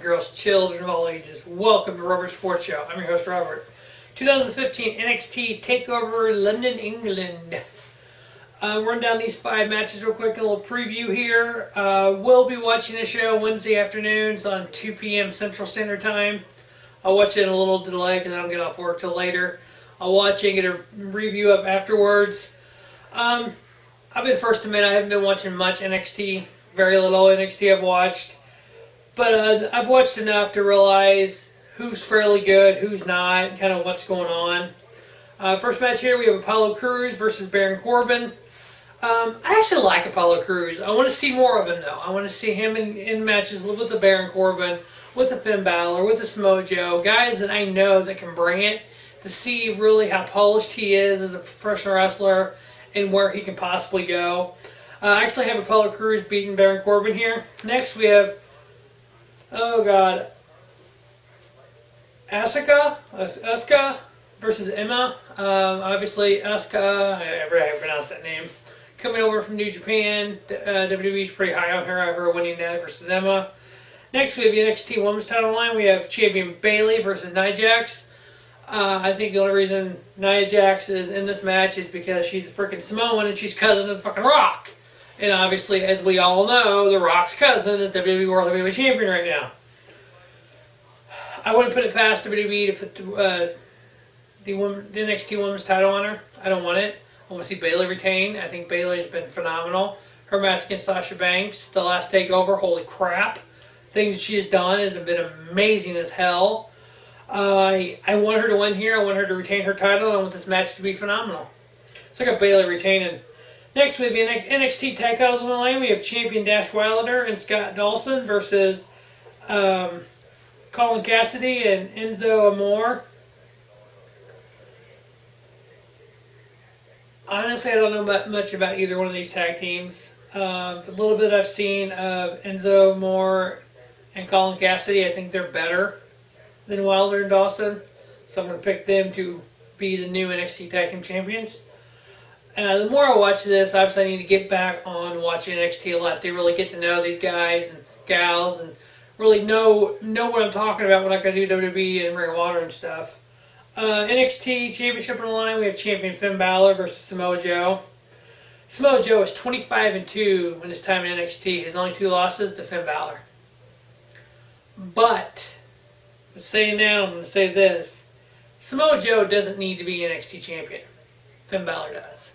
and girls, children of all ages. Welcome to Robert Sports Show. I'm your host, Robert. 2015 NXT TAKEOVER London, England. Run down these 5 matches real quick, a little preview here. We'll be watching the show Wednesday afternoons on 2 p.m. Central Standard Time. I'll watch it in a little delay because I don't get off work till later. I'll watch it and get a review up afterwards. I'll be the first to admit I haven't been watching much NXT. Very little NXT I've watched. But I've watched enough to realize who's fairly good, who's not, kind of what's going on. First match here, we have Apollo Crews versus Baron Corbin. I actually like Apollo Crews. I want to see more of him, though. I want to see him in matches with the Baron Corbin, with the Finn Balor, with the Samoa Joe, guys that I know that can bring it, to see really how polished he is as a professional wrestler and where he can possibly go. I actually have Apollo Crews beating Baron Corbin here. Next, we have, Asuka versus Emma. Obviously, Asuka, I never know how to pronounce that name, coming over from New Japan. WWE's pretty high on her after winning that versus Emma. Next, we have the NXT Women's title line. We have champion Bayley versus Nia Jax. I think the only reason Nia Jax is in this match is because she's a freaking Samoan and she's cousin of the fucking Rock. And obviously, as we all know, The Rock's cousin is WWE World Heavyweight Champion right now. I wouldn't put it past WWE to put the NXT Women's title on her. I don't want it. I want to see Bayley retain. I think Bayley's been phenomenal. Her match against Sasha Banks, the last TakeOver, holy crap. Things she has done has been amazing as hell. I want her to win here. I want her to retain her title. I want this match to be phenomenal. So I got Bayley retaining. Next, we have the NXT Tag Titles on the line. We have champion Dash Wilder and Scott Dawson versus Colin Cassidy and Enzo Amore. Honestly, I don't know much about either one of these tag teams. The little bit I've seen of Enzo Amore and Colin Cassidy, I think they're better than Wilder and Dawson. So I'm going to pick them to be the new NXT Tag Team Champions. The more I watch this, obviously I need to get back on watching NXT a lot to really get to know these guys and gals and really know what I'm talking about when I do WWE and Ring of Honor and stuff. NXT Championship on the line, we have champion Finn Balor versus Samoa Joe. Samoa Joe is 25-2 in his time in NXT. His only 2 losses to Finn Balor. But, I'm saying now, I'm going to say this. Samoa Joe doesn't need to be NXT champion. Finn Balor does.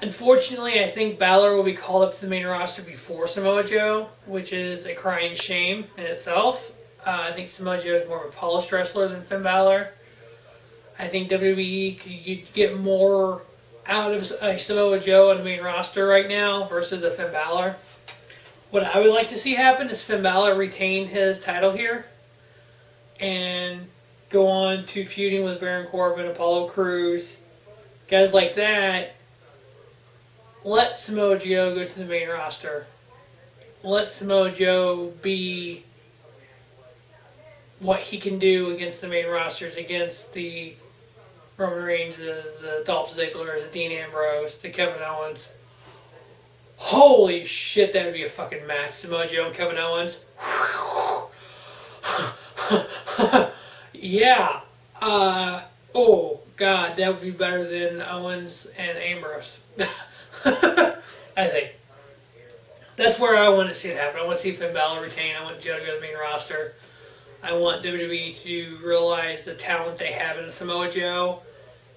Unfortunately, I think Balor will be called up to the main roster before Samoa Joe, which is a crying shame in itself. I think Samoa Joe is more of a polished wrestler than Finn Balor. I think WWE could get more out of Samoa Joe on the main roster right now versus a Finn Balor. What I would like to see happen is Finn Balor retain his title here and go on to feuding with Baron Corbin, Apollo Crews, guys like that. Let Samoa Joe go to the main roster. Let Samoa Joe be what he can do against the main rosters, against the Roman Reigns, the Dolph Ziggler, the Dean Ambrose, the Kevin Owens. Holy shit, that would be a fucking match. Samoa Joe and Kevin Owens. Yeah. Oh, God, that would be better than Owens and Ambrose. I think. That's where I want to see it happen. I want to see Finn Balor retain. I want Joe to go to the main roster. I want WWE to realize the talent they have in Samoa Joe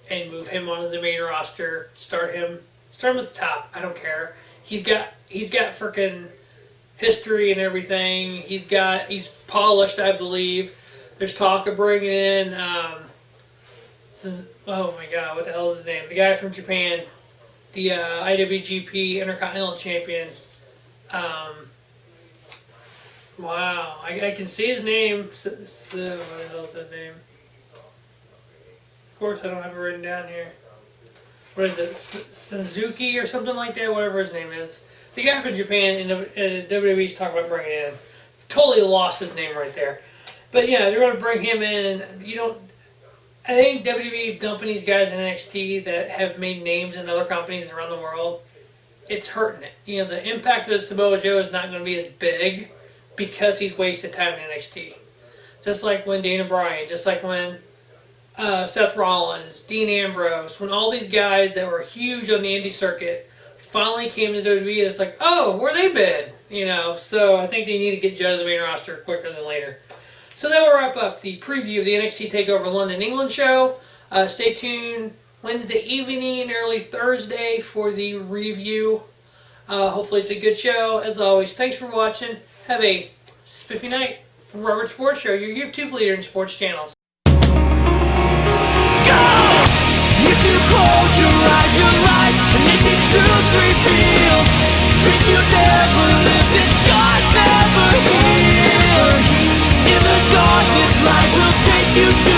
and move him onto the main roster. Start him at the top. I don't care. He's got freaking history and everything. He's polished, I believe. There's talk of bringing in oh my God, what the hell is his name? The guy from Japan, the IWGP Intercontinental Champion. Wow, I can see his name. What the hell is his name? Of course, I don't have it written down here. What is it? Suzuki or something like that? Whatever his name is. The guy from Japan and WWE's talking about bringing in. Totally lost his name right there. But yeah, they're going to bring him in. I think WWE dumping these guys in NXT that have made names in other companies around the world, it's hurting it. The impact of Samoa Joe is not going to be as big because he's wasted time in NXT. Just like when Dana Bryan, just like when Seth Rollins, Dean Ambrose, when all these guys that were huge on the indie circuit finally came to WWE, it's like, oh, where they been? You know, so I think they need to get Joe to the main roster quicker than later. So that will wrap up the preview of the NXT TakeOver London, England show. Stay tuned Wednesday evening and early Thursday for the review. Hopefully it's a good show. As always, thanks for watching. Have a spiffy night. Robert Sports Show, your YouTube leader in sports channels. If you close your eyes, your life, and if your truth revealed, dreams you never lived, and scars never healed. In the darkness, light will take you to